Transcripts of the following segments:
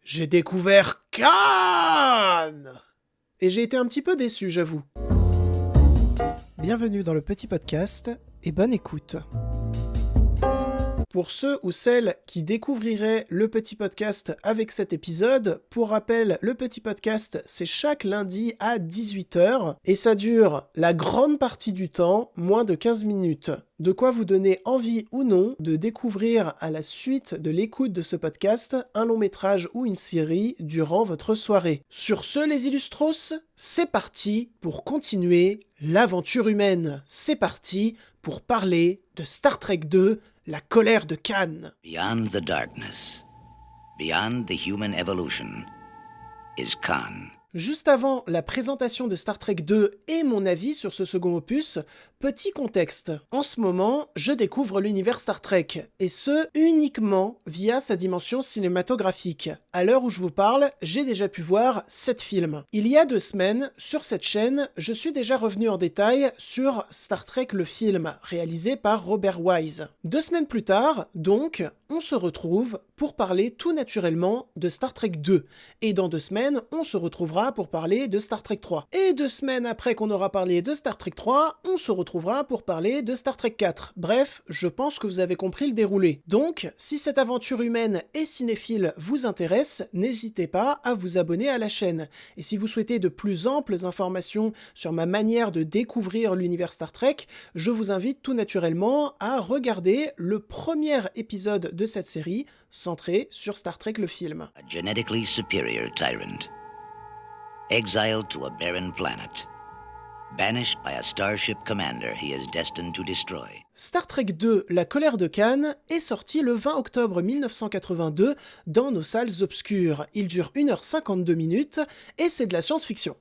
J'ai découvert Cannes! Et j'ai été un petit peu déçu, j'avoue. Bienvenue dans le petit podcast et bonne écoute. Pour ceux ou celles qui découvriraient le petit podcast avec cet épisode, pour rappel, le petit podcast, c'est chaque lundi à 18h et ça dure la grande partie du temps, moins de 15 minutes. De quoi vous donner envie ou non de découvrir à la suite de l'écoute de ce podcast un long métrage ou une série durant votre soirée. Sur ce, les illustros, c'est parti pour continuer l'aventure humaine. C'est parti pour parler de Star Trek 2, la colère de Khan. Beyond the darkness, beyond the human evolution, is Khan. Juste avant la présentation de Star Trek 2 et mon avis sur ce second opus, petit contexte. En ce moment, je découvre l'univers Star Trek, et ce, uniquement via sa dimension cinématographique. À l'heure où je vous parle, j'ai déjà pu voir 7 films. Il y a 2 semaines, sur cette chaîne, je suis déjà revenu en détail sur Star Trek le film, réalisé par Robert Wise. 2 semaines plus tard, donc, on se retrouve pour parler tout naturellement de Star Trek 2. Et dans 2 semaines, on se retrouvera pour parler de Star Trek 3. Et 2 semaines après qu'on aura parlé de Star Trek 3, on se retrouvera pour parler de Star Trek 4. Bref, je pense que vous avez compris le déroulé. Donc, si cette aventure humaine et cinéphile vous intéresse, n'hésitez pas à vous abonner à la chaîne. Et si vous souhaitez de plus amples informations sur ma manière de découvrir l'univers Star Trek, je vous invite tout naturellement à regarder le premier épisode de cette série, centré sur Star Trek le film. A genetically superior tyrant, exiled to a barren planet, banished by a starship commander he is destined to destroy. Star Trek 2, la colère de Khan, est sorti le 20 octobre 1982 dans nos salles obscures. Il dure 1h52 minutes et c'est de la science-fiction.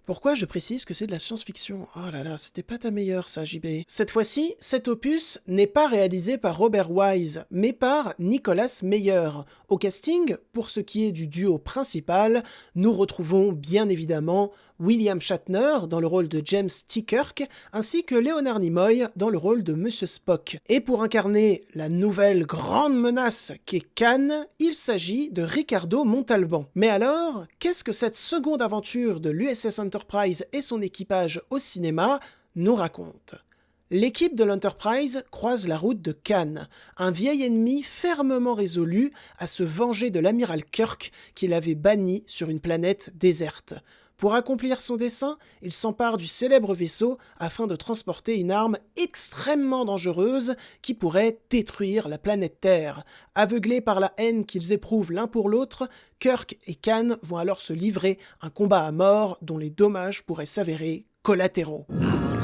Pourquoi je précise que c'est de la science-fiction? Oh là là, c'était pas ta meilleure ça, JB. Cette fois-ci, cet opus n'est pas réalisé par Robert Wise, mais par Nicholas Meyer. Au casting, pour ce qui est du duo principal, nous retrouvons bien évidemment William Shatner dans le rôle de James T. Kirk, ainsi que Leonard Nimoy dans le rôle de Monsieur Spock. Et pour incarner la nouvelle grande menace qu'est Khan, il s'agit de Ricardo Montalban. Mais alors, qu'est-ce que cette seconde aventure de l'USS Enterprise et son équipage au cinéma nous raconte ? L'équipe de l'Enterprise croise la route de Khan, un vieil ennemi fermement résolu à se venger de l'amiral Kirk qu'il avait banni sur une planète déserte. Pour accomplir son dessein, il s'empare du célèbre vaisseau afin de transporter une arme extrêmement dangereuse qui pourrait détruire la planète Terre. Aveuglés par la haine qu'ils éprouvent l'un pour l'autre, Kirk et Khan vont alors se livrer un combat à mort dont les dommages pourraient s'avérer collatéraux.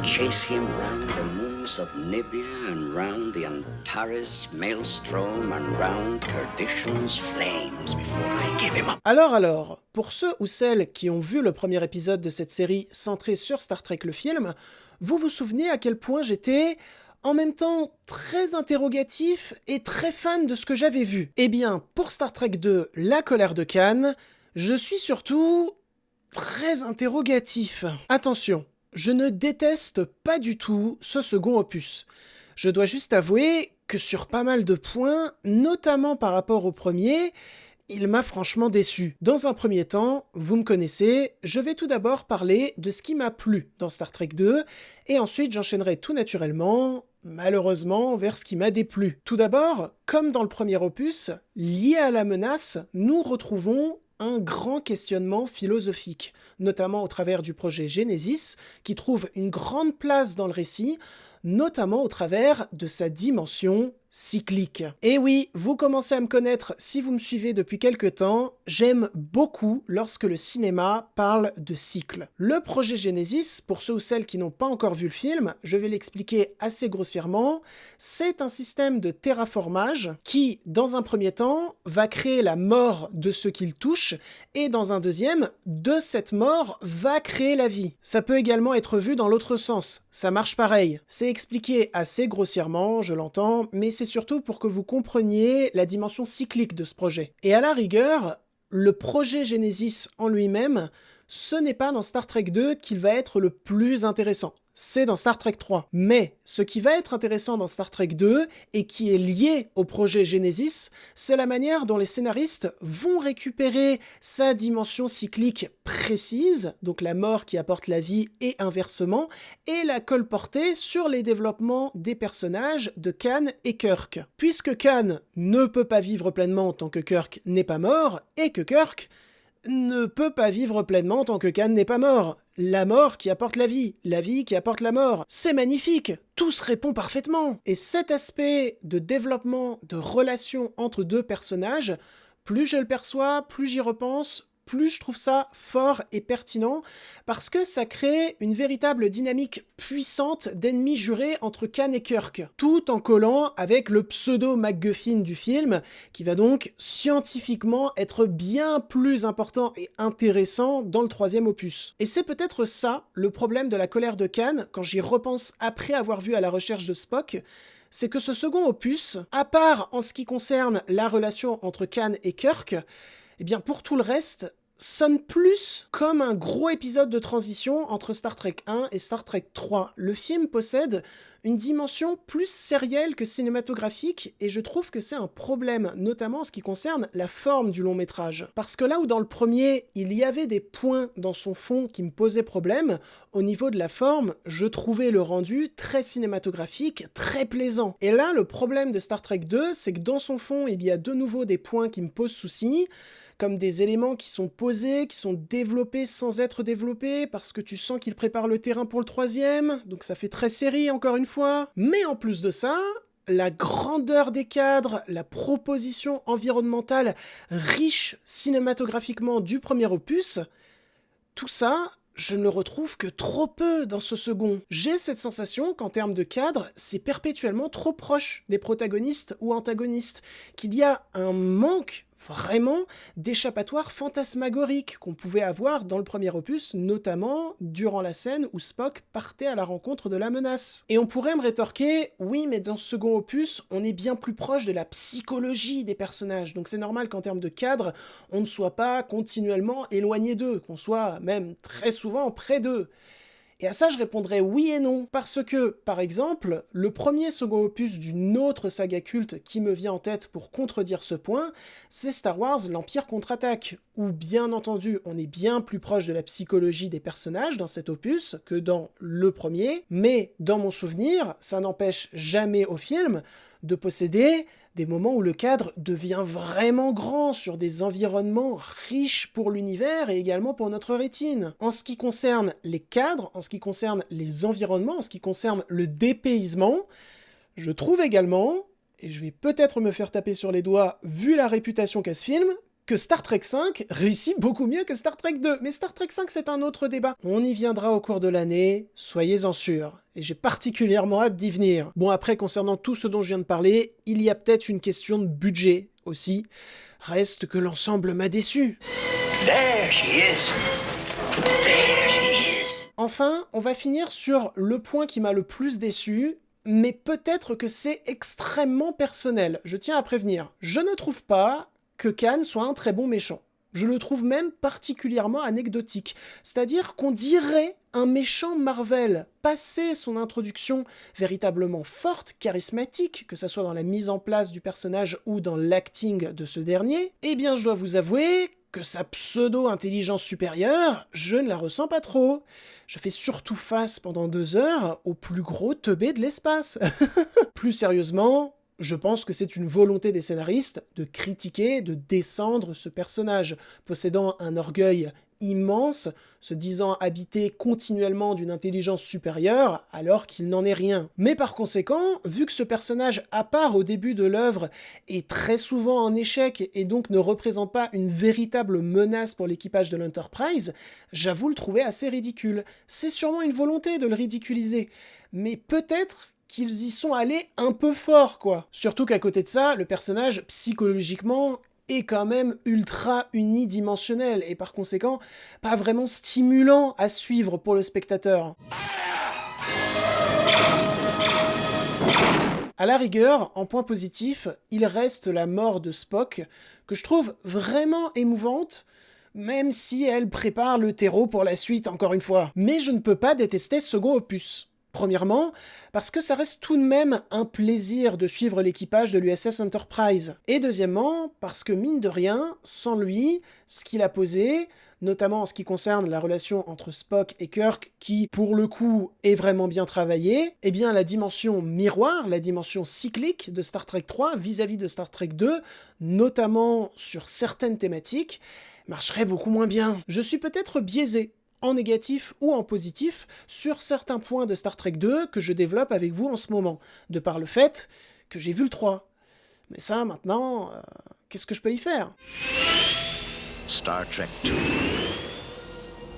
Chase him round the moons of Nibia and round the Antares maelstrom and round perdition's flames before I give him up. Alors, pour ceux ou celles qui ont vu le premier épisode de cette série centrée sur Star Trek le film, vous vous souvenez à quel point j'étais en même temps très interrogatif et très fan de ce que j'avais vu. Eh bien, pour Star Trek 2, la colère de Khan, je suis surtout très interrogatif. Attention, je ne déteste pas du tout ce second opus. Je dois juste avouer que sur pas mal de points, notamment par rapport au premier, il m'a franchement déçu. Dans un premier temps, vous me connaissez, je vais tout d'abord parler de ce qui m'a plu dans Star Trek 2, et ensuite j'enchaînerai tout naturellement, malheureusement, vers ce qui m'a déplu. Tout d'abord, comme dans le premier opus, lié à la menace, nous retrouvons un grand questionnement philosophique, notamment au travers du projet Genesis, qui trouve une grande place dans le récit, notamment au travers de sa dimension cyclique. Et oui, vous commencez à me connaître si vous me suivez depuis quelque temps, j'aime beaucoup lorsque le cinéma parle de cycle. Le projet Genesis, pour ceux ou celles qui n'ont pas encore vu le film, je vais l'expliquer assez grossièrement, c'est un système de terraformage qui, dans un premier temps, va créer la mort de ceux qu'il touche, et dans un deuxième, de cette mort va créer la vie. Ça peut également être vu dans l'autre sens, ça marche pareil. C'est expliqué assez grossièrement, je l'entends, mais c'est surtout pour que vous compreniez la dimension cyclique de ce projet. Et à la rigueur, le projet Genesis en lui-même, ce n'est pas dans Star Trek 2 qu'il va être le plus intéressant. c'est dans Star Trek 3. Mais ce qui va être intéressant dans Star Trek 2, et qui est lié au projet Genesis, c'est la manière dont les scénaristes vont récupérer sa dimension cyclique précise, donc la mort qui apporte la vie et inversement, et la colporter sur les développements des personnages de Khan et Kirk. Puisque Khan ne peut pas vivre pleinement tant que Kirk n'est pas mort, et que Kirk ne peut pas vivre pleinement tant que Khan n'est pas mort. La mort qui apporte la vie qui apporte la mort. C'est magnifique, tout se répond parfaitement. Et cet aspect de développement, de relation entre deux personnages, plus je le perçois, plus j'y repense, plus je trouve ça fort et pertinent, parce que ça crée une véritable dynamique puissante d'ennemis jurés entre Khan et Kirk, tout en collant avec le pseudo-MacGuffin du film, qui va donc scientifiquement être bien plus important et intéressant dans le troisième opus. Et c'est peut-être ça, le problème de la colère de Khan, quand j'y repense après avoir vu À la recherche de Spock, c'est que ce second opus, à part en ce qui concerne la relation entre Khan et Kirk, eh bien pour tout le reste, sonne plus comme un gros épisode de transition entre Star Trek 1 et Star Trek 3. Le film possède une dimension plus sérielle que cinématographique, et je trouve que c'est un problème, notamment en ce qui concerne la forme du long métrage. Parce que là où dans le premier, il y avait des points dans son fond qui me posaient problème, au niveau de la forme, je trouvais le rendu très cinématographique, très plaisant. Et là, le problème de Star Trek 2, c'est que dans son fond, il y a de nouveau des points qui me posent souci, comme des éléments qui sont posés, qui sont développés sans être développés, parce que tu sens qu'ils préparent le terrain pour le troisième, donc ça fait très série encore une fois. Mais en plus de ça, la grandeur des cadres, la proposition environnementale riche cinématographiquement du premier opus, tout ça, je ne le retrouve que trop peu dans ce second. J'ai cette sensation qu'en termes de cadre, c'est perpétuellement trop proche des protagonistes ou antagonistes, qu'il y a un manque vraiment d'échappatoire fantasmagorique qu'on pouvait avoir dans le premier opus, notamment durant la scène où Spock partait à la rencontre de la menace. Et on pourrait me rétorquer, oui, mais dans ce second opus, on est bien plus proche de la psychologie des personnages, donc c'est normal qu'en termes de cadre, on ne soit pas continuellement éloigné d'eux, qu'on soit même très souvent près d'eux. Et à ça, je répondrais oui et non, parce que, par exemple, le premier second opus d'une autre saga culte qui me vient en tête pour contredire ce point, c'est Star Wars l'Empire contre-attaque, où bien entendu, on est bien plus proche de la psychologie des personnages dans cet opus que dans le premier, mais dans mon souvenir, ça n'empêche jamais au film de posséder des moments où le cadre devient vraiment grand sur des environnements riches pour l'univers et également pour notre rétine. En ce qui concerne les cadres, en ce qui concerne les environnements, en ce qui concerne le dépaysement, je trouve également, et je vais peut-être me faire taper sur les doigts vu la réputation qu'a ce film, que Star Trek V réussit beaucoup mieux que Star Trek 2. Mais Star Trek V, c'est un autre débat. On y viendra au cours de l'année, soyez-en sûrs. Et j'ai particulièrement hâte d'y venir. Bon, après, concernant tout ce dont je viens de parler, il y a peut-être une question de budget aussi. Reste que l'ensemble m'a déçu. There she is. There she is. Enfin, on va finir sur le point qui m'a le plus déçu, mais peut-être que c'est extrêmement personnel. Je tiens à prévenir. Je ne trouve pas que Khan soit un très bon méchant. Je le trouve même particulièrement anecdotique. C'est-à-dire qu'on dirait un méchant Marvel, passé son introduction véritablement forte, charismatique, que ça soit dans la mise en place du personnage ou dans l'acting de ce dernier, eh bien je dois vous avouer que sa pseudo-intelligence supérieure, je ne la ressens pas trop. Je fais surtout face pendant 2 heures au plus gros teubé de l'espace. Plus sérieusement, je pense que c'est une volonté des scénaristes de critiquer, de descendre ce personnage, possédant un orgueil immense, se disant habité continuellement d'une intelligence supérieure, alors qu'il n'en est rien. Mais par conséquent, vu que ce personnage, à part au début de l'œuvre, est très souvent en échec et donc ne représente pas une véritable menace pour l'équipage de l'Enterprise, j'avoue le trouver assez ridicule. C'est sûrement une volonté de le ridiculiser, mais peut-être qu'ils y sont allés un peu fort, quoi. Surtout qu'à côté de ça, le personnage, psychologiquement, est quand même ultra unidimensionnel, et par conséquent, pas vraiment stimulant à suivre pour le spectateur. À la rigueur, en point positif, il reste la mort de Spock, que je trouve vraiment émouvante, même si elle prépare le terreau pour la suite encore une fois. Mais je ne peux pas détester ce second opus. Premièrement, parce que ça reste tout de même un plaisir de suivre l'équipage de l'USS Enterprise. Et deuxièmement, parce que mine de rien, sans lui, ce qu'il a posé, notamment en ce qui concerne la relation entre Spock et Kirk, qui, pour le coup, est vraiment bien travaillée, eh bien la dimension miroir, la dimension cyclique de Star Trek 3 vis-à-vis de Star Trek 2, notamment sur certaines thématiques, marcherait beaucoup moins bien. Je suis peut-être biaisé, en négatif ou en positif, sur certains points de Star Trek 2 que je développe avec vous en ce moment, de par le fait que j'ai vu le 3. Mais ça, maintenant, qu'est-ce que je peux y faire ? Star Trek II,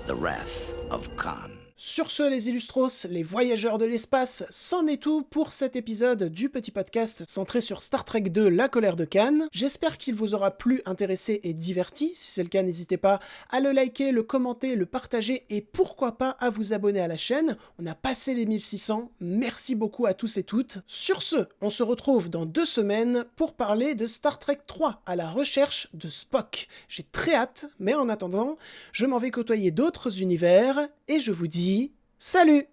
The Wrath of Khan. Sur ce, les Illustros, les voyageurs de l'espace, c'en est tout pour cet épisode du petit podcast centré sur Star Trek 2, La colère de Khan. J'espère qu'il vous aura plu, intéressé et diverti. Si c'est le cas, n'hésitez pas à le liker, le commenter, le partager et pourquoi pas à vous abonner à la chaîne. On a passé les 1600, merci beaucoup à tous et toutes. Sur ce, on se retrouve dans 2 semaines pour parler de Star Trek 3, à la recherche de Spock. J'ai très hâte, mais en attendant, je m'en vais côtoyer d'autres univers et je vous dis salut!